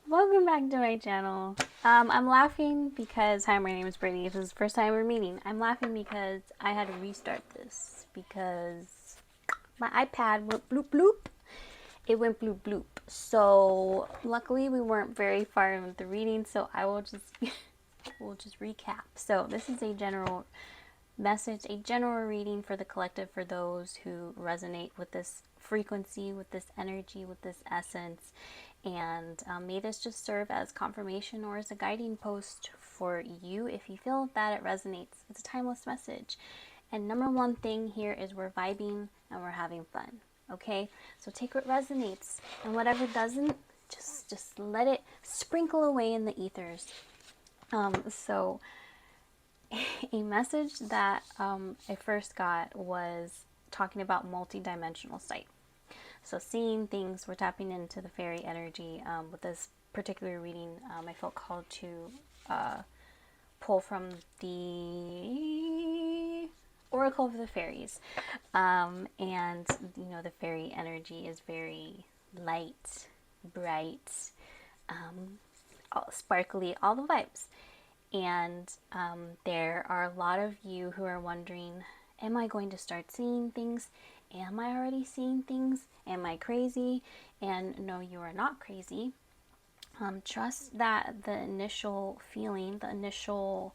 Welcome back to my channel. I'm laughing because, hi, my name is Brittany. If this is the first time we're meeting, I'm laughing because I had to restart this because my iPad went bloop bloop. It went bloop bloop. So luckily we weren't very far in the reading, so I will just we'll just recap. So this is a general message, a general reading for the collective, for those who resonate with this frequency, with this energy, with this essence. And may this just serve as confirmation or as a guiding post for you if you feel that it resonates. It's a timeless message. And number one thing here is we're vibing and we're having fun. Okay? So take what resonates, and whatever doesn't, just let it sprinkle away in the ethers. So a message that I first got was talking about multi-dimensional sight. So seeing things, we're tapping into the fairy energy. With this particular reading, I felt called to pull from the Oracle of the Fairies. And, you know, the fairy energy is very light, bright, sparkly, all the vibes. And there are a lot of you who are wondering, am I going to start seeing things? Am I already seeing things? Am I crazy? And no, you are not crazy. Trust that the initial feeling, the initial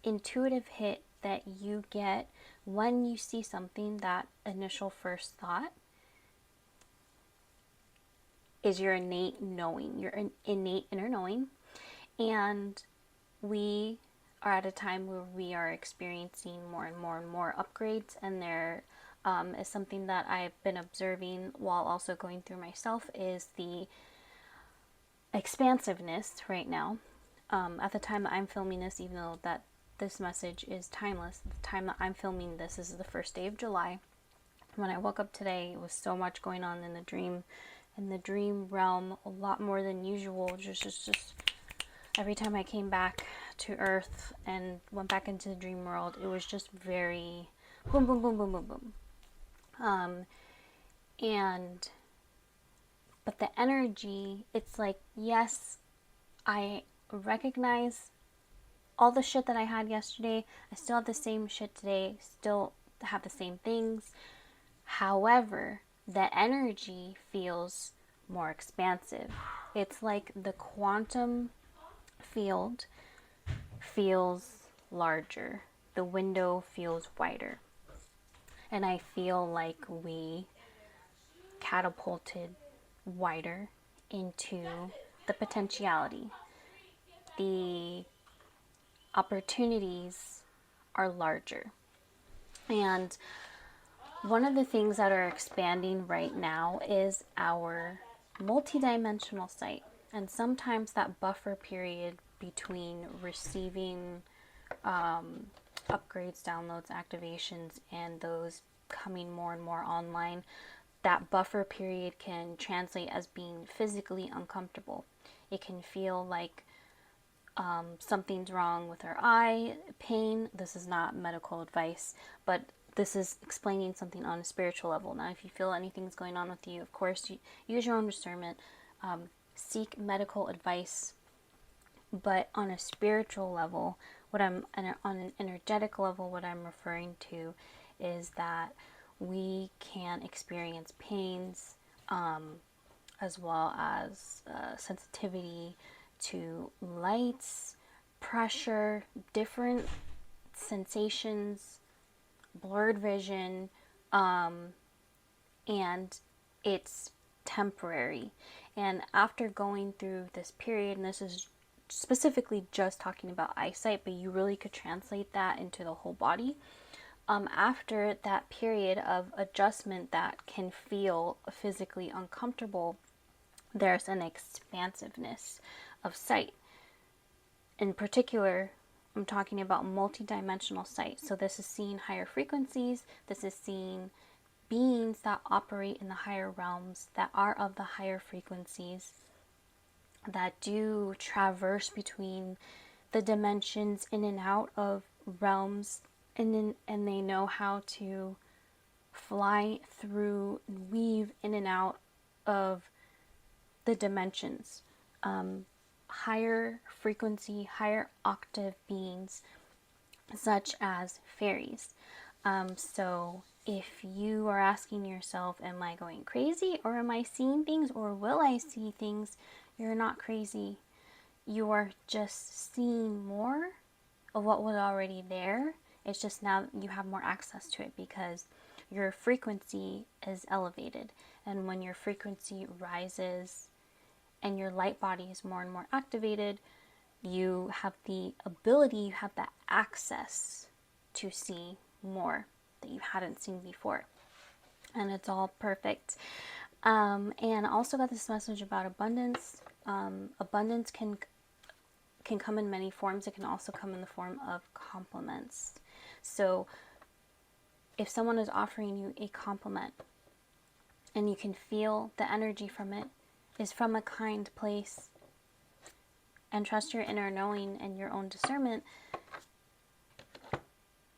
intuitive hit that you get when you see something, that initial first thought, is your innate knowing, your innate inner knowing. And we are at a time where we are experiencing more and more and more upgrades, and there is something that I've been observing while also going through myself, is the expansiveness right now. At the time that I'm filming this, even though that this message is timeless, at the time that I'm filming this is the first day of July. When I woke up today, it was so much going on in the dream realm, a lot more than usual. Just every time I came back to Earth and went back into the dream world, it was just very boom, boom, boom, boom, boom, boom. But the energy, it's like, yes, I recognize all the shit that I had yesterday. I still have the same shit today, still have the same things. However, the energy feels more expansive. It's like the quantum field feels larger. The window feels wider. And I feel like we catapulted wider into the potentiality. The opportunities are larger. And one of the things that are expanding right now is our multidimensional sight. And sometimes that buffer period between receiving upgrades, downloads, activations, and those coming more and more online, that buffer period can translate as being physically uncomfortable. It can feel like something's wrong with our eye, pain. This is not medical advice, but this is explaining something on a spiritual level. Now, if you feel anything's going on with you, of course, you use your own discernment, seek medical advice. But on a spiritual level, on an energetic level, what I'm referring to is that we can experience pains, as well as sensitivity to lights, pressure, different sensations, blurred vision, and it's temporary. And after going through this period, and this is specifically just talking about eyesight, but you really could translate that into the whole body. After that period of adjustment that can feel physically uncomfortable, there's an expansiveness of sight. In particular, I'm talking about multidimensional sight. So this is seeing higher frequencies. This is seeing beings that operate in the higher realms, that are of the higher frequencies, that do traverse between the dimensions, in and out of realms, and they know how to fly through and weave in and out of the dimensions. higher frequency, higher octave beings, such as fairies. So if you are asking yourself, am I going crazy, or am I seeing things, or will I see things? You're not crazy. You are just seeing more of what was already there. It's just now you have more access to it because your frequency is elevated. And when your frequency rises and your light body is more and more activated, you have the ability, you have that access to see more that you hadn't seen before. And it's all perfect. And I also got this message about abundance. Abundance can come in many forms. It can also come in the form of compliments. So if someone is offering you a compliment and you can feel the energy from it is from a kind place, and trust your inner knowing and your own discernment,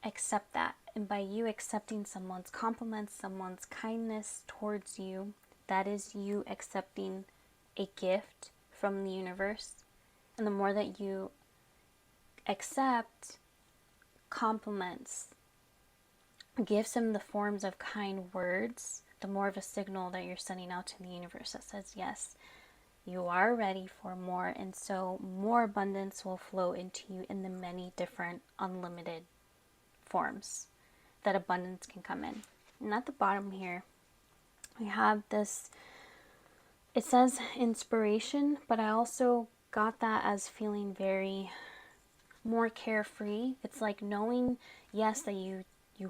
accept that. And by you accepting someone's compliments, someone's kindness towards you, that is you accepting a gift from the universe. And the more that you accept compliments, gifts in the forms of kind words, the more of a signal that you're sending out to the universe that says, yes, you are ready for more. And so more abundance will flow into you in the many different unlimited forms that abundance can come in. And at the bottom here, we have this, it says inspiration, but I also got that as feeling very more carefree. It's like knowing, yes, that you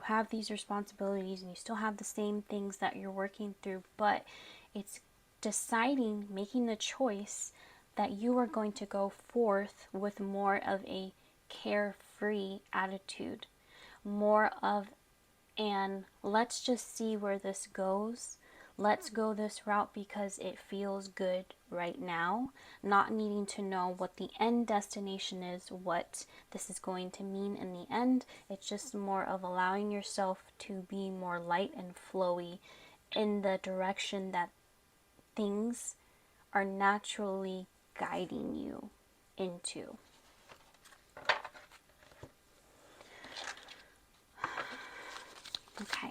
have these responsibilities and you still have the same things that you're working through, but it's deciding, making the choice that you are going to go forth with more of a carefree attitude, more of an let's just see where this goes. Let's go this route because it feels good right now, not needing to know what the end destination is, what this is going to mean in the end. It's just more of allowing yourself to be more light and flowy in the direction that things are naturally guiding you into. Okay.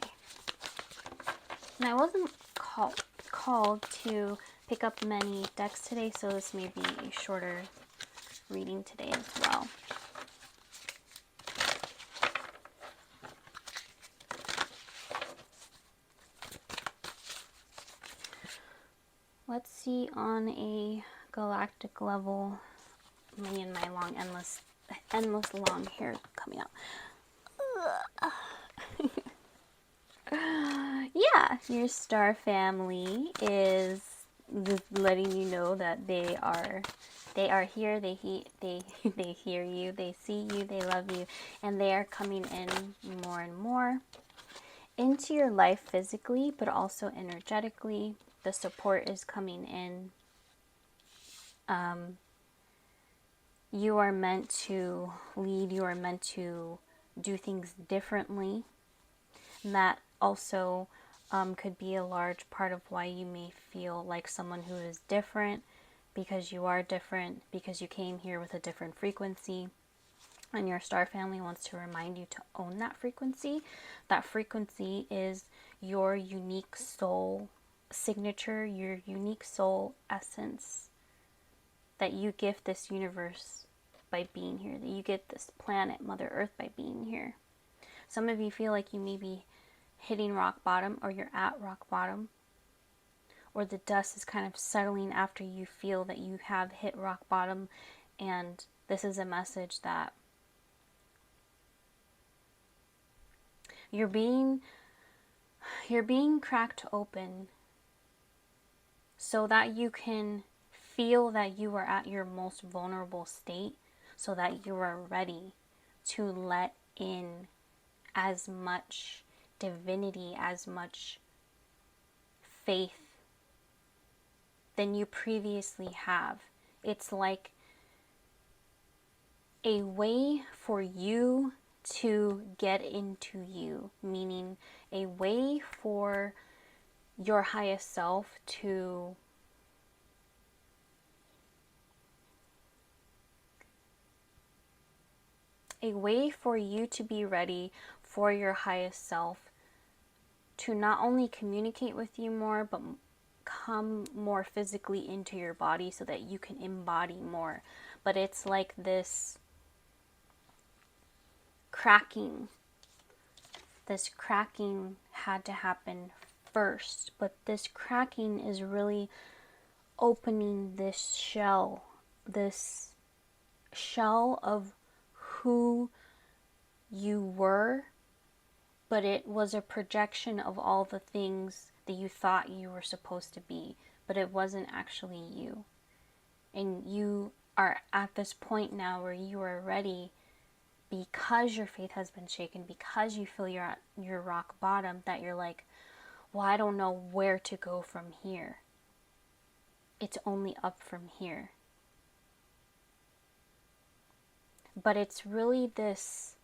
And I wasn't called to pick up many decks today, so this may be a shorter reading today as well. Let's see on a galactic level, me and my long, endless long hair coming out. Yeah, your star family is just letting you know that they are here. They hear you, they see you, they love you, and they are coming in more and more into your life physically, but also energetically. The support is coming in. You are meant to lead. You are meant to do things differently. And that also could be a large part of why you may feel like someone who is different, because you are different, because you came here with a different frequency. And your star family wants to remind you to own that frequency. That frequency is your unique soul signature, your unique soul essence that you gift this universe by being here, that you get this planet, Mother Earth, by being here. Some of you feel like you may be hitting rock bottom, or you're at rock bottom, or the dust is kind of settling after you feel that you have hit rock bottom. And this is a message that you're being cracked open so that you can feel that you are at your most vulnerable state, so that you are ready to let in as much divinity, as much faith than you previously have. It's like a way for you to get into you, meaning a way for your highest self to a way for you to be ready for your highest self to not only communicate with you more, but come more physically into your body so that you can embody more. But it's like this cracking. This cracking had to happen first, but this cracking is really opening this shell of who you were, but it was a projection of all the things that you thought you were supposed to be, but it wasn't actually you. And you are at this point now where you are ready, because your faith has been shaken, because you feel you're at your rock bottom, that you're like, well, I don't know where to go from here. It's only up from here. But it's really this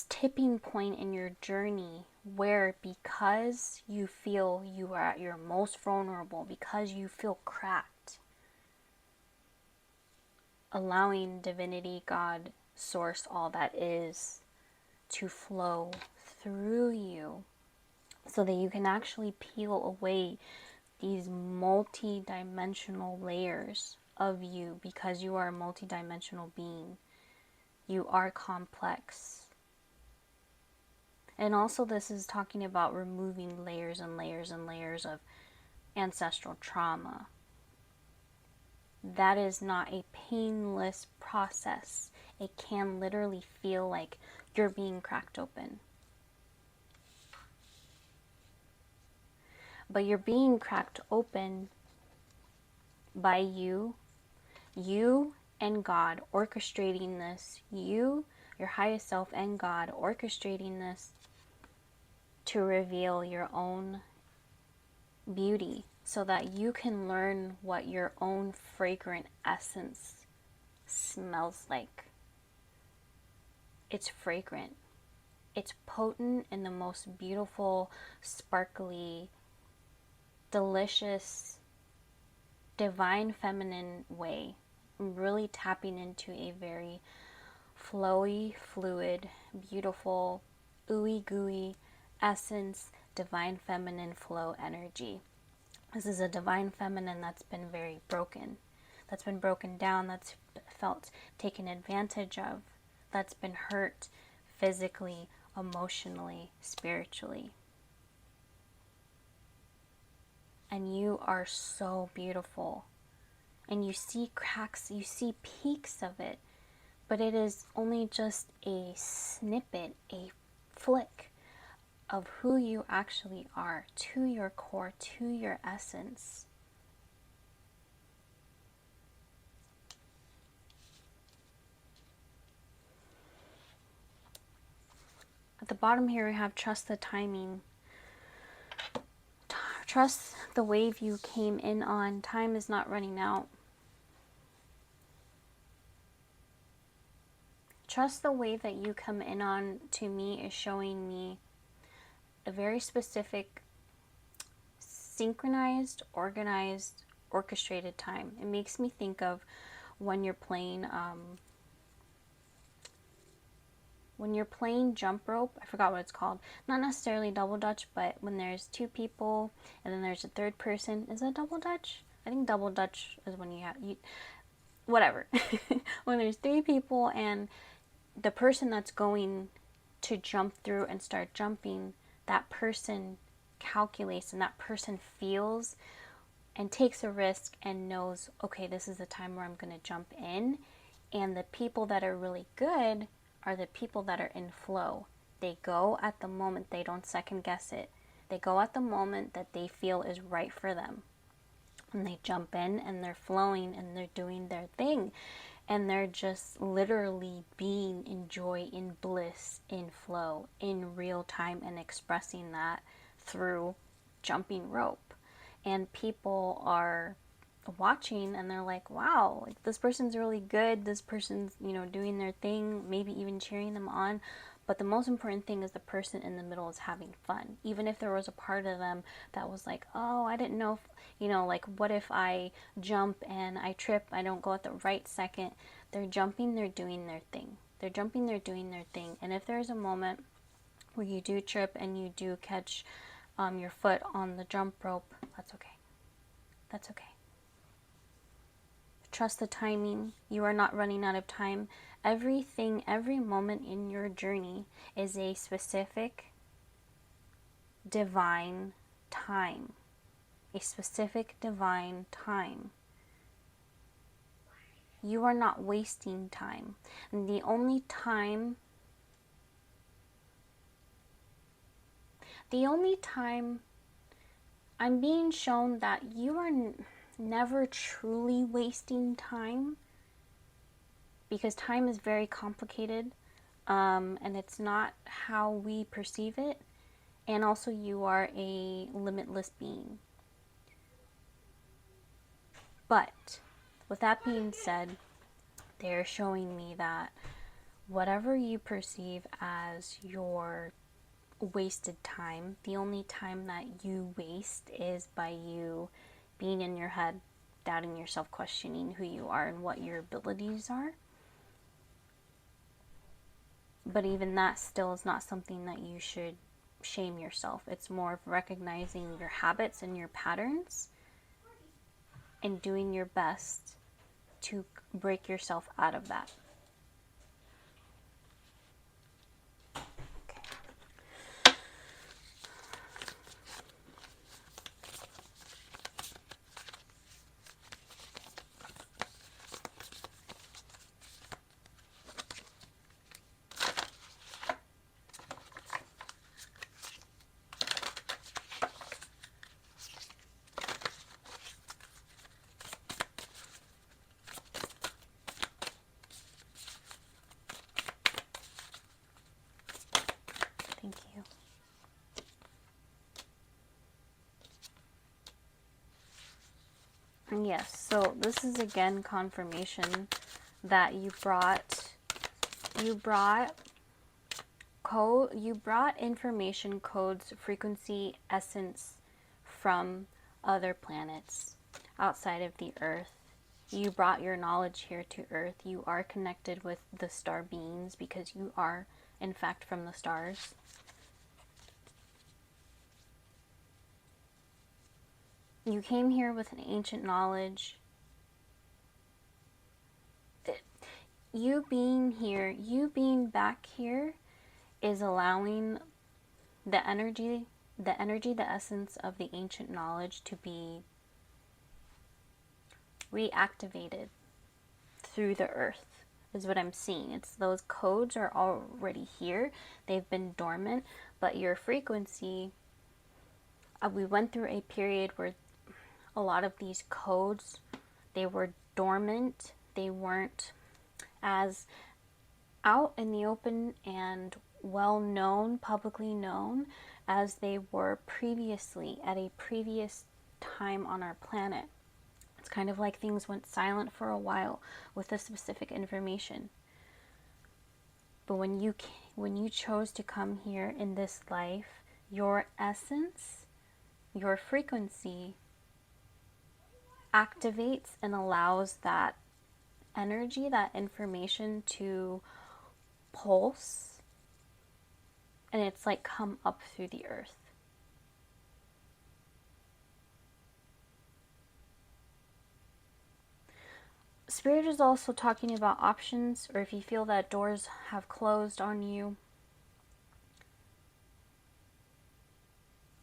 tipping point in your journey where, because you feel you are at your most vulnerable, because you feel cracked, allowing divinity, God, source, all that is, to flow through you so that you can actually peel away these multi-dimensional layers of you, because you are a multi-dimensional being. You are complex. And also this is talking about removing layers and layers and layers of ancestral trauma. That is not a painless process. It can literally feel like you're being cracked open. But you're being cracked open by you and God orchestrating this. You, your highest self, and God orchestrating this to reveal your own beauty so that you can learn what your own fragrant essence smells like. It's fragrant. It's potent in the most beautiful, sparkly, delicious, divine feminine way. I'm really tapping into a very flowy, fluid, beautiful, ooey gooey essence, divine feminine flow energy. This is a divine feminine that's been very broken, that's been broken down, that's felt taken advantage of, that's been hurt physically, emotionally, spiritually. And you are so beautiful. And you see cracks, you see peaks of it, but it is only just a snippet, a flick of who you actually are, to your core, to your essence. At the bottom here we have trust the timing. Trust the wave you came in on. Time is not running out. Trust the wave that you come in on, to me, is showing me a very specific, synchronized, organized, orchestrated time. It makes me think of when you're playing jump rope. I forgot what it's called. Not necessarily double dutch, but when there's two people and then there's a third person. Is that double dutch? I think double dutch is when whatever. When there's three people and the person that's going to jump through and start jumping, that person calculates and that person feels and takes a risk and knows, okay, this is the time where I'm going to jump in. And the people that are really good are the people that are in flow. They go at the moment, they don't second guess it. They go at the moment that they feel is right for them. And they jump in and they're flowing and they're doing their thing. And they're just literally being in joy, in bliss, in flow, in real time, and expressing that through jumping rope. And people are watching and they're like, wow, like this person's really good, this person's, doing their thing, maybe even cheering them on. But the most important thing is the person in the middle is having fun. Even if there was a part of them that was like, oh, I didn't know if, like, what if I jump and I trip, I don't go at the right second. They're jumping, they're doing their thing. They're jumping, they're doing their thing. And if there's a moment where you do trip and you do catch your foot on the jump rope, that's okay. That's okay. Trust the timing. You are not running out of time. Everything, every moment in your journey is a specific divine time. A specific divine time. You are not wasting time. And the only time I'm being shown that you are never truly wasting time, because time is very complicated, and it's not how we perceive it. And also, you are a limitless being. But with that being said, they're showing me that whatever you perceive as your wasted time, the only time that you waste is by you being in your head, doubting yourself, questioning who you are and what your abilities are. But even that still is not something that you should shame yourself. It's more of recognizing your habits and your patterns and doing your best to break yourself out of that. Thank you. And yes, so this is again confirmation that you brought information, codes, frequency, essence from other planets outside of the Earth. You brought your knowledge here to Earth. You are connected with the star beings because you are, in fact, from the stars. You came here with an ancient knowledge. You being here, you being back here is allowing the energy, the essence of the ancient knowledge to be reactivated through the earth, is what I'm seeing. It's those codes are already here. They've been dormant, but your frequency, we went through a period where a lot of these codes, they were dormant. They weren't as out in the open and well known, publicly known, as they were previously at a previous time on our planet. It's kind of like things went silent for a while with the specific information. But when you chose to come here in this life, your essence, your frequency activates and allows that energy, that information to pulse, and it's like come up through the earth. Spirit is also talking about options, or if you feel that doors have closed on you.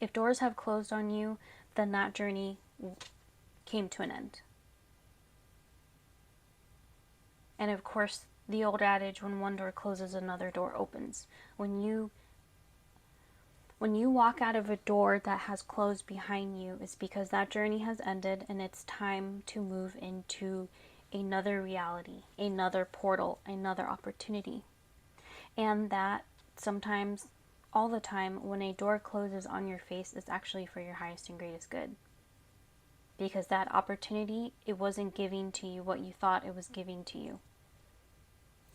If doors have closed on you, then that journey came to an end. And of course, the old adage, when one door closes, another door opens. When you walk out of a door that has closed behind you, it's because that journey has ended and it's time to move into another reality, another portal, another opportunity. And that sometimes, all the time, when a door closes on your face, it's actually for your highest and greatest good. Because that opportunity, it wasn't giving to you what you thought it was giving to you.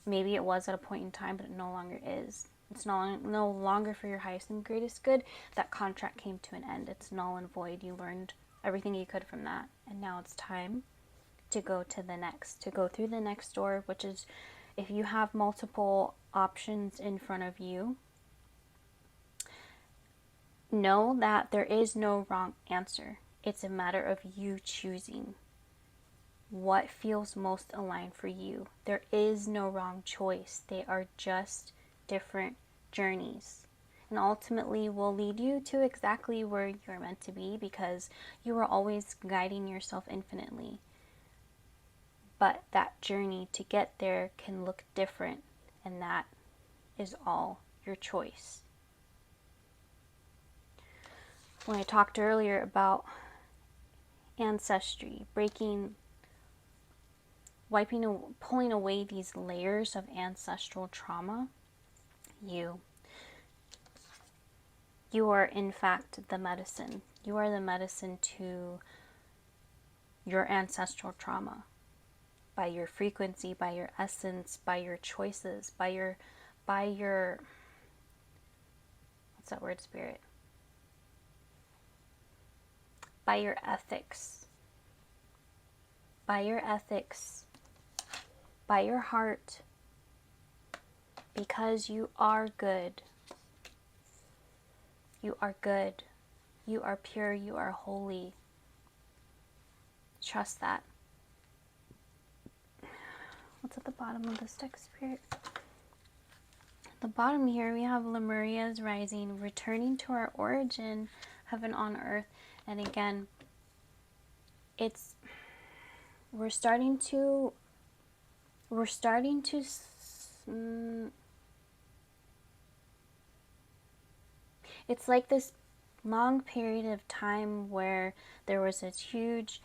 Maybe it was at a point in time, but it no longer is. It's no longer for your highest and greatest good. That contract came to an end. It's null and void. You learned everything you could from that. And now it's time to go to the next, to go through the next door, which is if you have multiple options in front of you, know that there is no wrong answer. It's a matter of you choosing what feels most aligned for you. There is no wrong choice. They are just different journeys. And ultimately will lead you to exactly where you're meant to be, because you are always guiding yourself infinitely. But that journey to get there can look different, and that is all your choice. When I talked earlier about ancestry, pulling away these layers of ancestral trauma, you are in fact the medicine. You are the medicine to your ancestral trauma, by your frequency, by your essence, by your choices, by your what's that word, spirit? By your ethics. By your ethics. By your heart. Because you are good. You are good. You are pure. You are holy. Trust that. What's at the bottom of this deck, spirit? At the bottom here we have Lemuria's rising, returning to our origin, heaven on earth. And again, we're starting to it's like this long period of time where there was this huge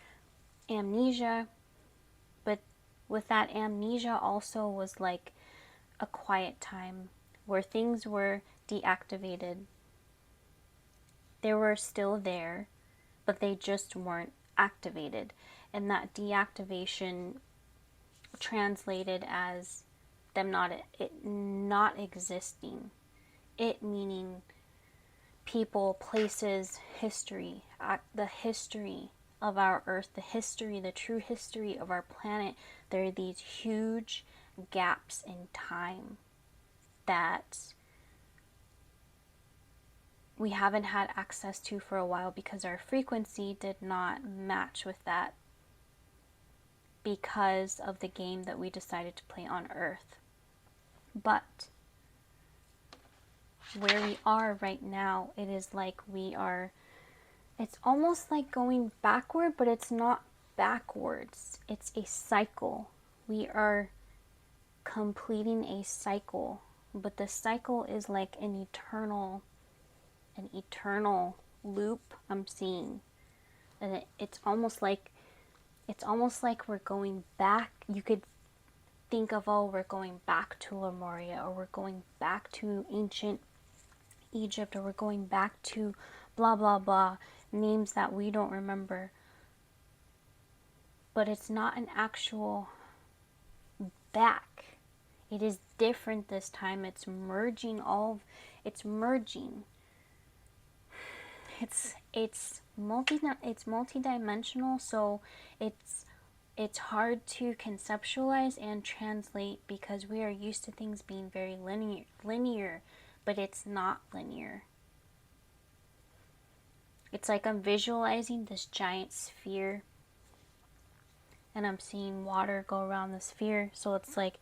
amnesia, but with that amnesia also was like a quiet time where things were deactivated. They were still there, but they just weren't activated. And that deactivation translated as them not existing. It meaning people, places, history, the history of our earth, the true history of our planet. There are these huge gaps in time that we haven't had access to for a while, because our frequency did not match with that, because of the game that we decided to play on earth. But where we are right now, it is like it's almost like going backward, but it's not backwards. It's a cycle. We are completing a cycle, but the cycle is like an eternal loop I'm seeing. And it's almost like we're going back. You could think of, we're going back to Lemuria, or we're going back to ancient Egypt, or we're going back to blah blah blah, names that we don't remember. But it's not an actual back. It is different this time. It's merging it's multidimensional, so it's hard to conceptualize and translate, because we are used to things being very linear, but it's not linear. It's like I'm visualizing this giant sphere, and I'm seeing water go around the sphere. So it's like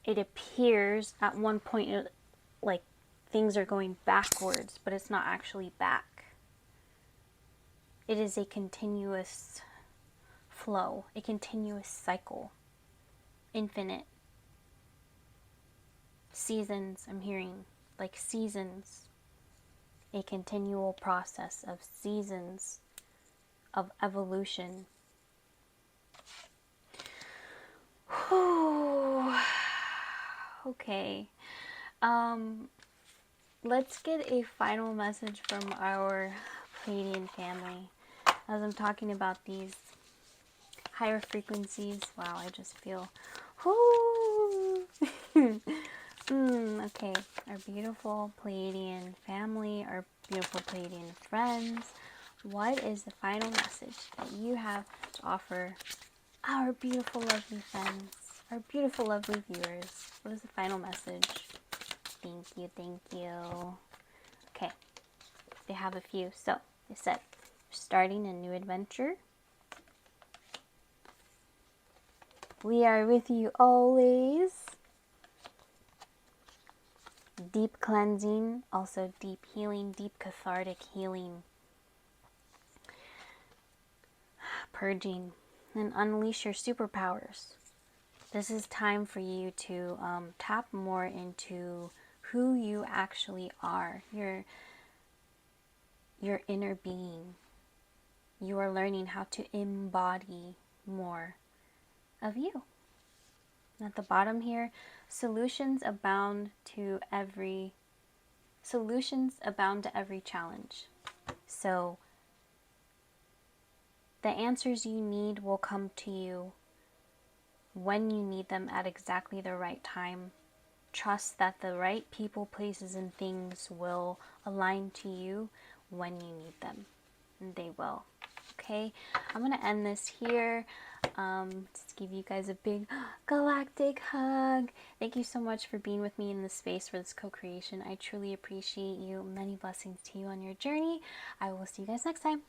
it appears at one point like things are going backwards, but it's not actually back. It is a continuous flow, a continuous cycle, infinite seasons. I'm hearing like seasons, a continual process of seasons of evolution. Whew. Okay. Let's get a final message from our Pleiadian family. As I'm talking about these higher frequencies, wow, I just feel, okay, our beautiful Pleiadian family, our beautiful Pleiadian friends, what is the final message that you have to offer Our beautiful, lovely friends, our beautiful, lovely viewers. What is the final message? Thank you, thank you. Okay, they have a few. So, they said, starting a new adventure. We are with you always. Deep cleansing, also deep healing, deep cathartic healing. Purging, and unleash your superpowers. This is time for you to tap more into who you actually are, your inner being. You are learning how to embody more of you. At the bottom here, solutions abound to every challenge. So the answers you need will come to you when you need them at exactly the right time. Trust that the right people, places, and things will align to you when you need them. And they will. Okay? I'm going to end this here. Just give you guys a big galactic hug. Thank you so much for being with me in this space for this co-creation. I truly appreciate you. Many blessings to you on your journey. I will see you guys next time.